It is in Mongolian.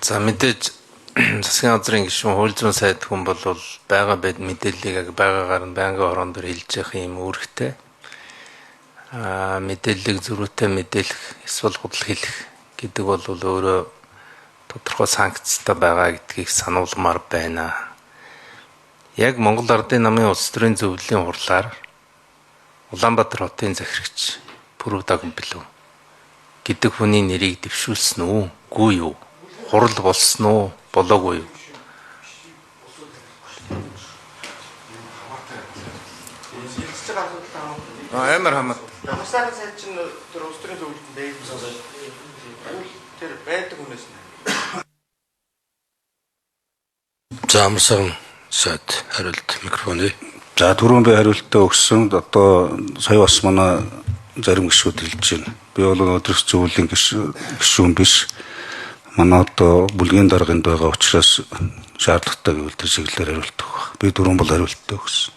За мэдээж засгийн газрын гишүүн хууль зүйн сайд хүн бол байгаа мэдээллийг байгаагаар нь байнгын хороондор хэлж явах юм үүрэгтэй. Мэдээллийг зөрүүтэй мэдээлэх эсвэл худал хэлэх гэдэг бол өөрөө тодорхой санкцтай байгаа гэдгийг сануулмаар байна. Яг Монгол Ардын намын улс төрийн зөвлөлийн хурлаар Улаанбаатар хотын захирагч Пүрэв Даганбилов гэдэг хүний нэрийг дэвшүүлсэн үү? Үгүй юу? Хурал болсон уу? Болоогүй юу? Амар хамаад. Хамсаар сайд чинь тэр улс төрийн зөвлөлтөнд дээрсэн. Тэр байдаг хүнээс нь. За амарсан сайд хариулт микрофоны. За түрүүн би хариултаа өгсөн. Одоо сая бас манай зарим гишүүд хэлж байна. Би бол өдрөс зөвлөлийн гишүүн биш. Манай одоо бүлгийн дарганд байгаа учраас шаардлагатай гэвэл тэр чиглэлээр хариулт өгөх. Би түрүүн бол хариултаа өгсөн.